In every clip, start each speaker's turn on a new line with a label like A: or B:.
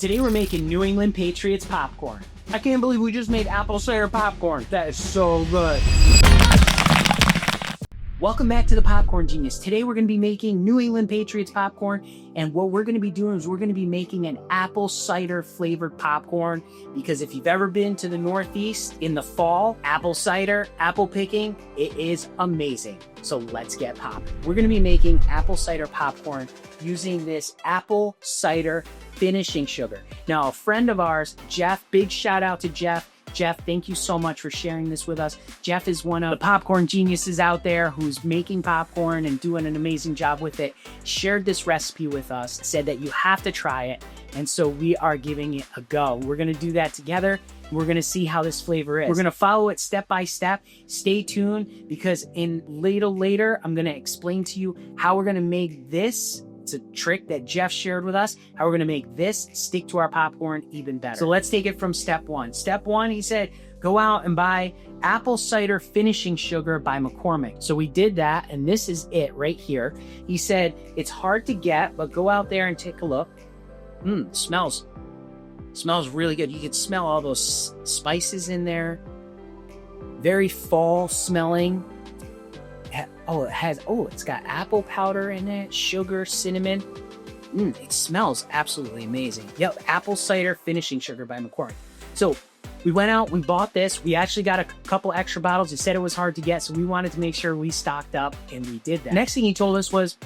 A: Today we're making New England Patriots popcorn. I can't believe we just made apple cider popcorn. That is so good. Welcome back to the Popcorn Genius. Today we're going to be making New England Patriots popcorn, and what we're going to be doing is we're going to be making an apple cider flavored popcorn, because if you've ever been to the Northeast in the fall, apple cider, apple picking, it is amazing. So let's get popping. We're going to be making apple cider popcorn using this apple cider finishing sugar. Now, a friend of ours, Jeff, big shout out to Jeff. Jeff, thank you so much for sharing this with us. Jeff is one of the popcorn geniuses out there who's making popcorn and doing an amazing job with it. Shared this recipe with us, said that you have to try it. And so we are giving it a go. We're going to do that together. We're going to see how this flavor is. We're going to follow it step by step. Stay tuned, because later, I'm going to explain to you how we're going to make this. It's a trick that Jeff shared with us, how we're going to make this stick to our popcorn even better. So let's take it from step one. Step one, he said, go out and buy apple cider finishing sugar by McCormick. So we did that, and this is it right here. He said, it's hard to get, but go out there and take a look. Smells really good. You can smell all those spices in there. Very fall smelling. It's got apple powder in it, sugar, cinnamon. It smells absolutely amazing. Yep, apple cider finishing sugar by McCormick. So we went out, we bought this. We actually got a couple extra bottles. He said it was hard to get, so we wanted to make sure we stocked up, and we did that. Next thing he told us was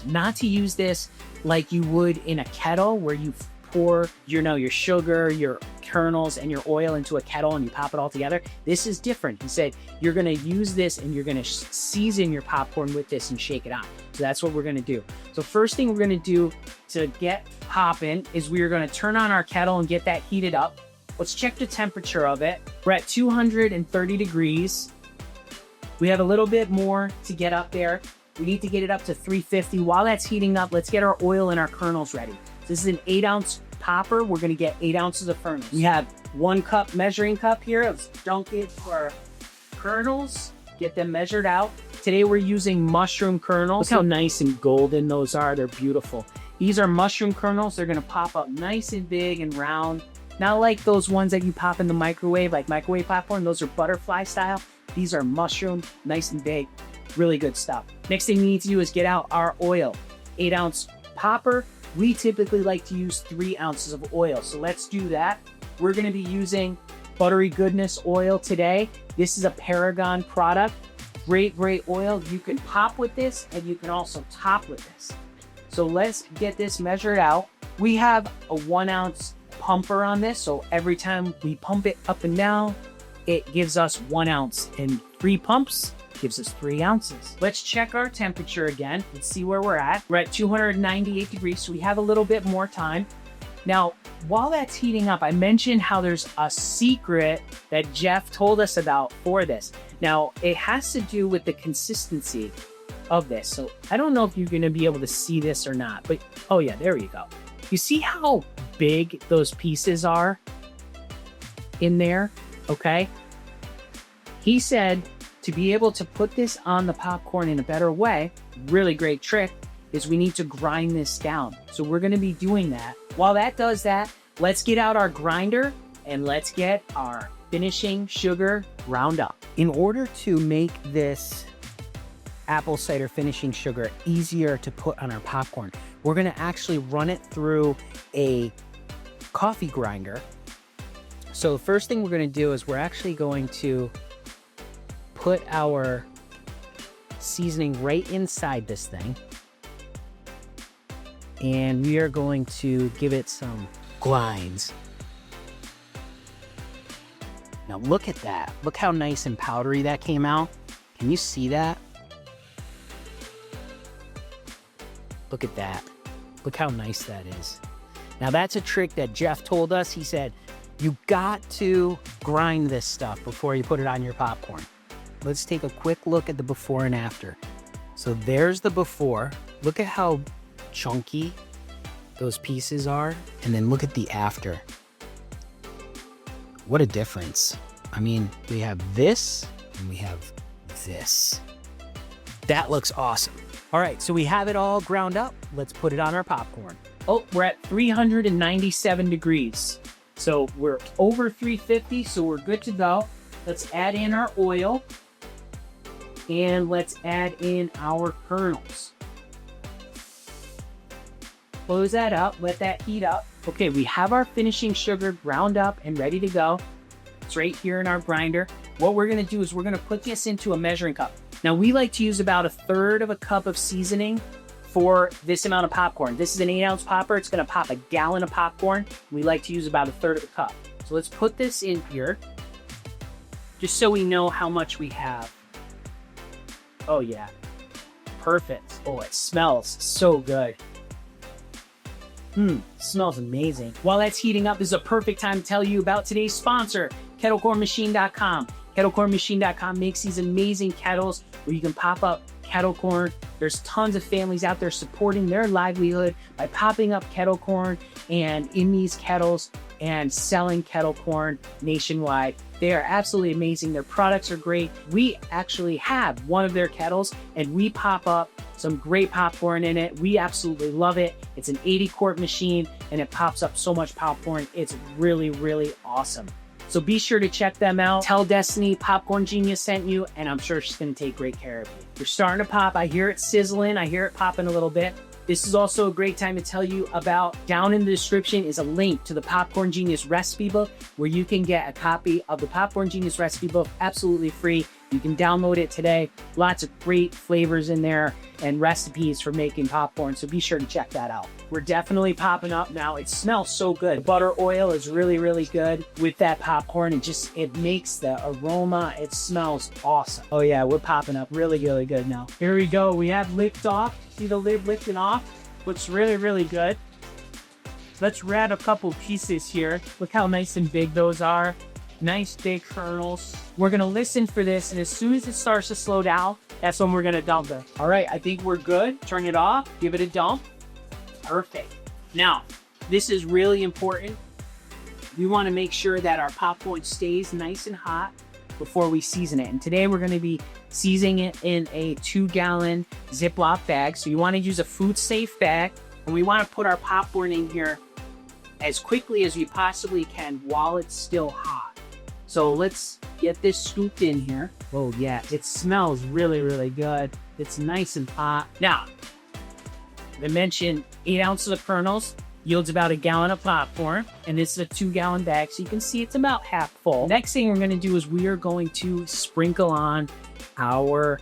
A: not to use this like you would in a kettle, where you pour your sugar, your kernels, and your oil into a kettle and you pop it all together. This is different. He said you're going to use this and you're going to season your popcorn with this and shake it out. So that's what we're going to do. So first thing we're going to do to get popping is we are going to turn on our kettle and get that heated up. Let's check the temperature of it. We're at 230 degrees. We have a little bit more to get up there. We need to get it up to 350. While that's heating up, let's get our oil and our kernels ready. This is an 8-ounce popper. We're going to get 8 ounces of kernels. We have 1 cup measuring cup here. Let's dunk it for our kernels, get them measured out. Today we're using mushroom kernels. Look how nice and golden those are. They're beautiful. These are mushroom kernels. They're going to pop up nice and big and round. Not like those ones that you pop in the microwave, like microwave popcorn. Those are butterfly style. These are mushroom, nice and big. Really good stuff. Next thing we need to do is get out our oil. 8-ounce popper. We typically like to use 3 ounces of oil. So let's do that. We're going to be using Buttery Goodness oil today. This is a Paragon product. Great oil. You can pop with this, and you can also top with this. So let's get this measured out. We have a 1-ounce pumper on this. So every time we pump it up and down, it gives us 1 ounce, and 3 pumps gives us 3 ounces. Let's check our temperature again. Let's see where we're at. We're at 298 degrees, so we have a little bit more time. Now, while that's heating up, I mentioned how there's a secret that Jeff told us about for this. Now, it has to do with the consistency of this. So I don't know if you're gonna be able to see this or not, but oh yeah, there you go. You see how big those pieces are in there, okay? He said, to be able to put this on the popcorn in a better way, really great trick, is we need to grind this down. So we're going to be doing that. While that does that, let's get out our grinder and let's get our finishing sugar ground up. In order to make this apple cider finishing sugar easier to put on our popcorn, we're going to actually run it through a coffee grinder. So the first thing we're going to do is we're actually going to put our seasoning right inside this thing, and we are going to give it some grinds. Now look at that. Look how nice and powdery that came out. Can you see that? Look at that. Look how nice that is. Now that's a trick that Jeff told us. He said, you got to grind this stuff before you put it on your popcorn. Let's take a quick look at the before and after. So there's the before. Look at how chunky those pieces are. And then look at the after. What a difference. I mean, we have this and we have this. That looks awesome. All right, so we have it all ground up. Let's put it on our popcorn. Oh, we're at 397 degrees. So we're over 350, so we're good to go. Let's add in our oil. And let's add in our kernels. Close that up, let that heat up. Okay, we have our finishing sugar ground up and ready to go. It's right here in our grinder. What we're gonna do is we're gonna put this into a measuring cup. Now we like to use about 1/3 of a cup of seasoning for this amount of popcorn. This is an 8-ounce popper. It's gonna pop a gallon of popcorn. We like to use about 1/3 of a cup. So let's put this in here, just so we know how much we have. Oh yeah, perfect. Oh, it smells so good. Smells amazing. While that's heating up, this is a perfect time to tell you about today's sponsor, kettlecornmachine.com. Kettlecornmachine.com makes these amazing kettles where you can pop up kettle corn. There's tons of families out there supporting their livelihood by popping up kettle corn and in these kettles and selling kettle corn nationwide. They are absolutely amazing. Their products are great. We actually have one of their kettles and we pop up some great popcorn in it. We absolutely love it. It's an 80-quart machine and it pops up so much popcorn. It's really, really awesome. So be sure to check them out. Tell Destiny Popcorn Genius sent you, and I'm sure she's gonna take great care of you. You're starting to pop. I hear it sizzling. I hear it popping a little bit. This is also a great time to tell you about, down in the description is a link to the Popcorn Genius recipe book where you can get a copy of the Popcorn Genius recipe book absolutely free. You can download it today. Lots of great flavors in there and recipes for making popcorn, so be sure to check that out. We're definitely popping up now. It smells so good. The butter oil is really, really good with that popcorn. It makes the aroma. It smells awesome. Oh yeah, we're popping up really, really good now. Here we go. We have licked off. See the lid lifting off? Looks really, really good. Let's add a couple pieces here. Look how nice and big those are. Nice big kernels. We're gonna listen for this, and as soon as it starts to slow down, that's when we're gonna dump it. All right, I think we're good. Turn it off, give it a dump. Perfect. Now, this is really important. We wanna make sure that our popcorn stays nice and hot before we season it. And today we're gonna be seasoning it in a 2-gallon Ziploc bag. So you wanna use a food safe bag, and we wanna put our popcorn in here as quickly as we possibly can while it's still hot. So let's get this scooped in here. Oh yeah, it smells really, really good. It's nice and hot. Now, I mentioned 8 ounces of kernels yields about a gallon of popcorn, and this is a 2-gallon bag, so you can see it's about half full. Next thing we're gonna do is we are going to sprinkle on our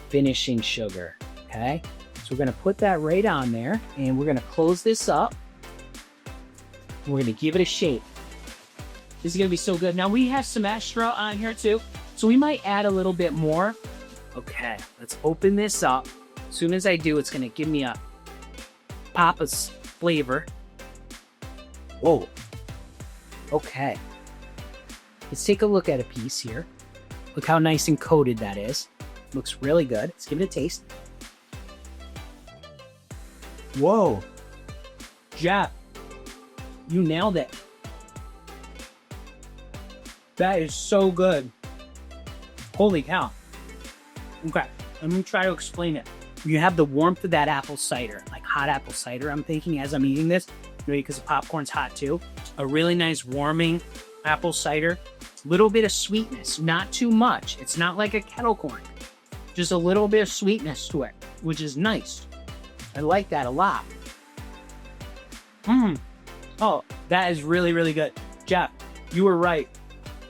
A: finishing sugar, okay? So we're gonna put that right on there, and we're gonna close this up. And we're gonna give it a shake. This is gonna be so good. Now we have some extra on here too, so we might add a little bit more. Okay, let's open this up. As soon as I do, it's gonna give me a pop of flavor. Whoa. Okay. Let's take a look at a piece here. Look how nice and coated that is. Looks really good. Let's give it a taste. Whoa. Jeff, you nailed it. That is so good. Holy cow. Okay, let me try to explain it. You have the warmth of that apple cider, like hot apple cider, I'm thinking as I'm eating this, because the popcorn's hot too. A really nice warming apple cider. Little bit of sweetness, not too much. It's not like a kettle corn. Just a little bit of sweetness to it, which is nice. I like that a lot. Oh, that is really, really good. Jeff, you were right.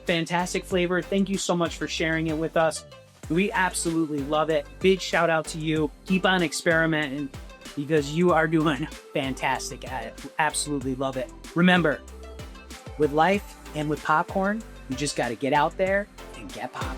A: Fantastic flavor. Thank you so much for sharing it with us. We absolutely love it. Big shout out to you. Keep on experimenting because you are doing fantastic at it. Absolutely love it. Remember, with life and with popcorn, you just got to get out there and get popping.